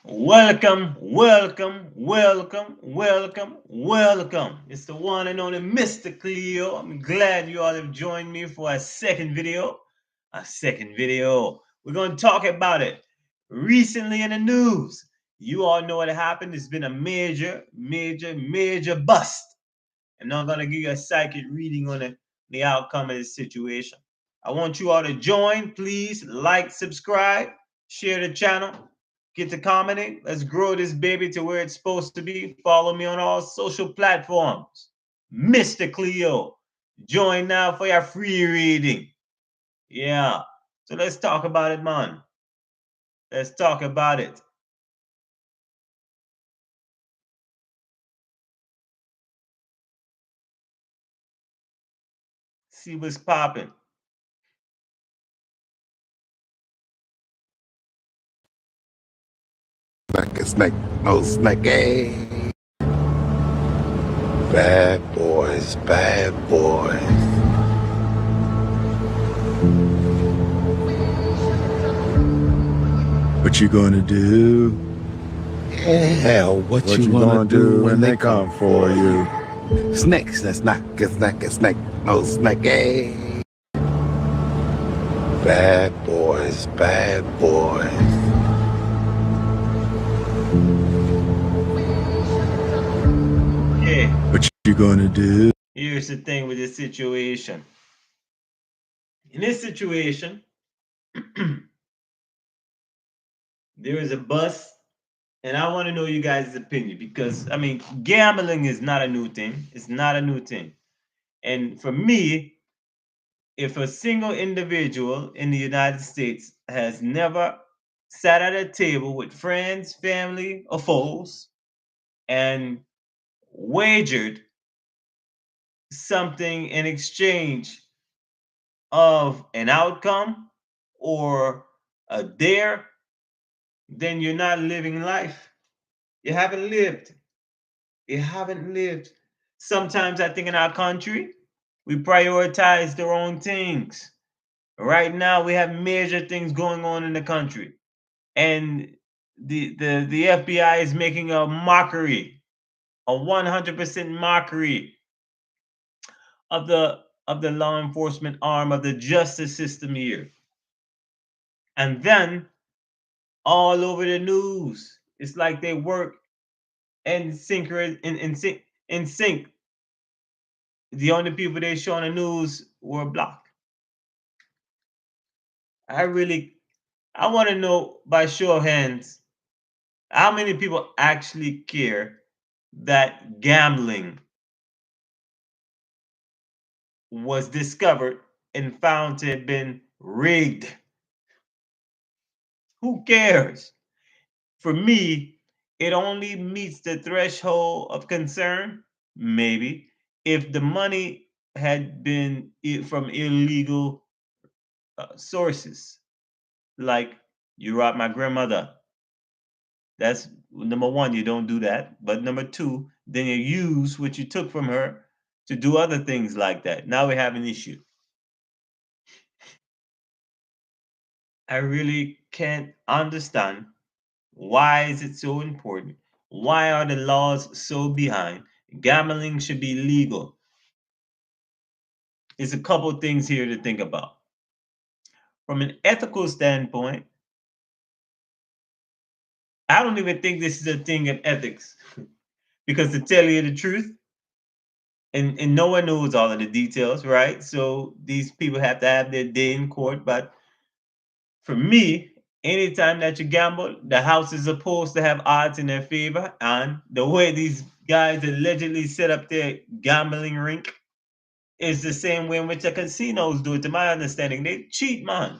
Welcome, welcome, welcome, welcome, welcome. It's the one and only Mr. Cleo. I'm glad you all have joined me for a second video. A second video. We're going to talk about it. Recently in the news, you all know what happened. It's been a major bust. And I'm going to give you a psychic reading on the outcome of this situation. I want you all to join. Please like, subscribe, share the channel. Get to commenting. Let's grow this baby to where it's supposed to be. Follow me on all social platforms. Mr. Cleo. Join now for your free reading. Yeah. So let's talk about it, man. Let's talk about it. See what's popping. Like a snake, no snake. Hey. Bad boys, bad boys. What you gonna do? Hell, what you gonna do when they come for you? Snakes, that's not a snake, no snake. Hey. Bad boys, bad boys. Yeah. What you gonna do? Here's the thing with this situation. In this situation, there is a bus, and I want to know you guys' opinion because I mean, gambling is not a new thing. It's not a new thing. And for me, if a single individual in the United States has never sat at a table with friends, family, or foes and wagered something in exchange of an outcome or a dare, then you're not living life. You haven't lived. You haven't lived. Sometimes I think in our country, we prioritize the wrong things. Right now, we have major things going on in the country, and the FBI is making a mockery, a 100% mockery of the law enforcement arm of the justice system here. And then all over the news, it's like they work in sync in sync. The only people they show on the news were black. I really, I want to know by show of hands, how many people actually care that gambling was discovered and found to have been rigged? Who cares? For me, it only meets the threshold of concern, maybe, if the money had been from illegal sources. Like you robbed my grandmother. That's number one, you don't do that. But number two, then you use what you took from her to do other things like that. Now we have an issue. I really can't understand why is it so important? Why are the laws so behind? Gambling should be legal. There's a couple things here to think about. From an ethical standpoint, I don't even think this is a thing of ethics. Because to tell you the truth, and no one knows all of the details, right? So these people have to have their day in court. But for me, anytime that you gamble, the house is supposed to have odds in their favor. And the way these guys allegedly set up their gambling rink is the same way in which the casinos do it, to my understanding. They cheat, man.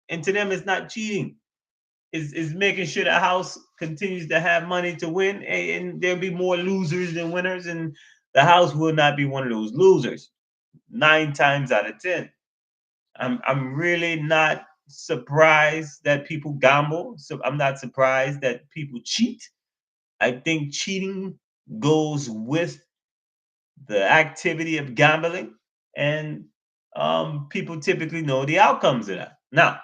And to them, it's not cheating. It's making sure the house continues to have money to win, and there'll be more losers than winners, and the house will not be one of those losers. 9 times out of 10. I'm really not surprised that people gamble. So I'm not surprised that people cheat. I think cheating goes with the activity of gambling, and people typically know the outcomes of that. Now,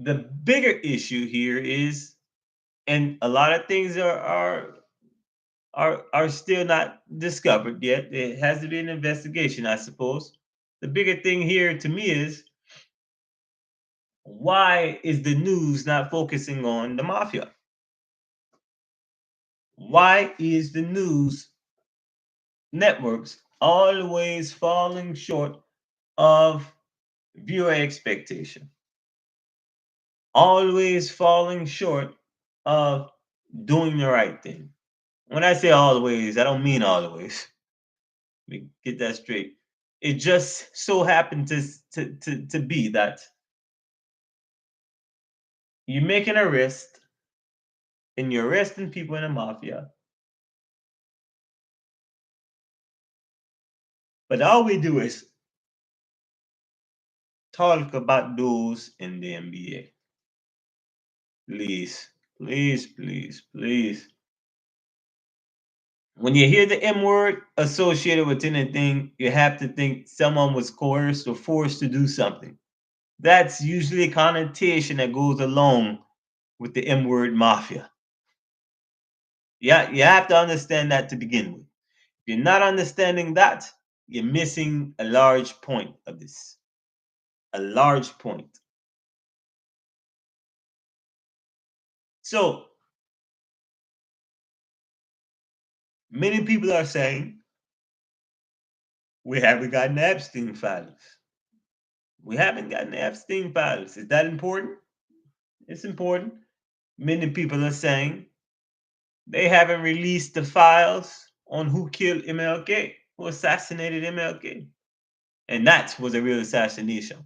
The bigger issue here is, and a lot of things are still not discovered yet. It has to be an investigation, I suppose. The bigger thing here to me is, why is the news not focusing on the mafia? Why is the news networks always falling short of viewer expectation? Always falling short of doing the right thing. When I say always, I don't mean always. Let me get that straight. It just so happened to be that you make an arrest and you're arresting people in the mafia, but all we do is talk about those in the NBA. Please, please, please, please. When you hear the M word associated with anything, you have to think someone was coerced or forced to do something. That's usually a connotation that goes along with the M word mafia. Yeah, you have to understand that to begin with. If you're not understanding that, you're missing a large point of this. A large point. So, many people are saying we haven't gotten Epstein files. We haven't gotten Epstein files. Is that important? It's important. Many people are saying they haven't released the files on who killed MLK, who assassinated MLK. And that was a real assassination.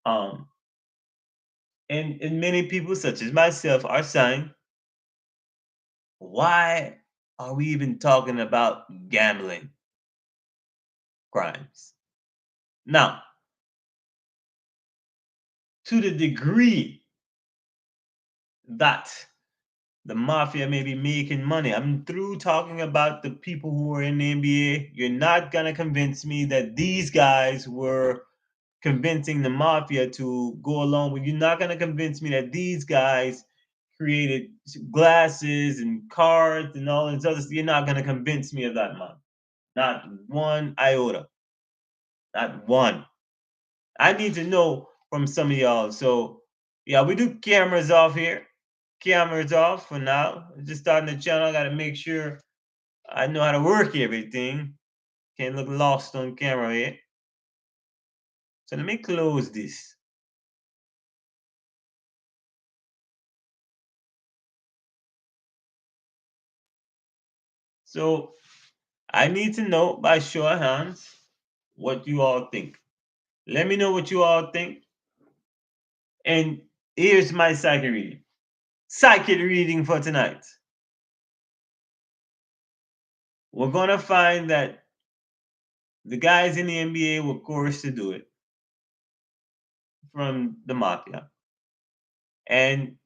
Um, and many people, such as myself, are saying, why are we even talking about gambling crimes? Now, to the degree that the mafia may be making money, I'm through talking about the people who are in the NBA. You're not going to convince me that these guys were convincing the mafia to go along with. You're not going to convince me that these guys created glasses and cards and all this other stuff. You're not going to convince me of that, man. Not one iota. Not one. I need to know from some of y'all. So, yeah, we do cameras off here. Cameras off for now. Just starting the channel. I got to make sure I know how to work everything. Can't look lost on camera here. So let me close this. So I need to know by show of hands what you all think. Let me know what you all think. And here's my psychic reading. Psychic reading for tonight. We're going to find that the guys in the NBA were coerced to do it from the mafia. And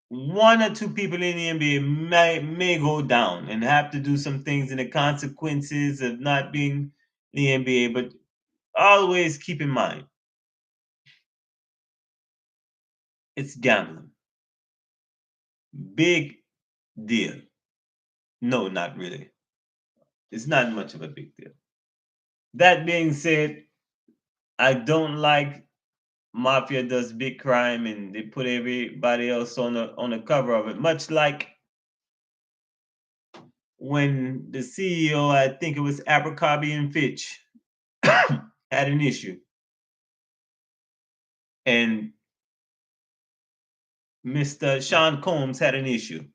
one or two people in the NBA may go down and have to do some things in the consequences of not being in the NBA. But always keep in mind, it's gambling. Big deal. No, not really. It's not much of a big deal. That being said, I don't like Mafia does big crime and they put everybody else on the cover of it. Much like when the CEO, I think it was Abercrombie and Fitch, had an issue, and Mr. Sean Combs had an issue.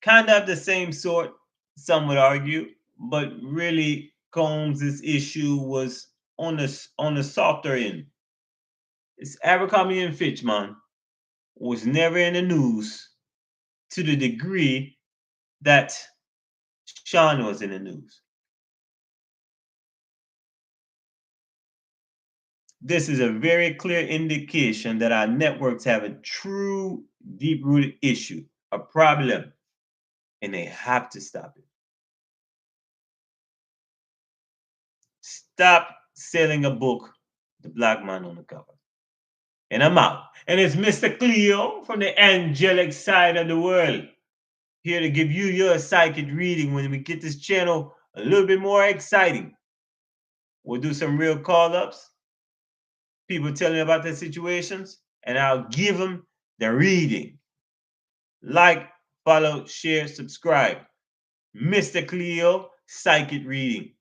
Kind of the same sort, some would argue, but really Combs' issue was on the softer end. It's Abercrombie and Fitch, man, was never in the news to the degree that Sean was in the news. This is a very clear indication that our networks have a true deep rooted issue, a problem, and they have to stop it. Stop selling a book, The Black Man on the Cover. And I'm out. And it's Mr. Cleo from the angelic side of the world, here to give you your psychic reading when we get this channel a little bit more exciting. We'll do some real call ups, people telling me about their situations, and I'll give them the reading. Like, follow, share, subscribe. Mr. Cleo, Sike-it Reading.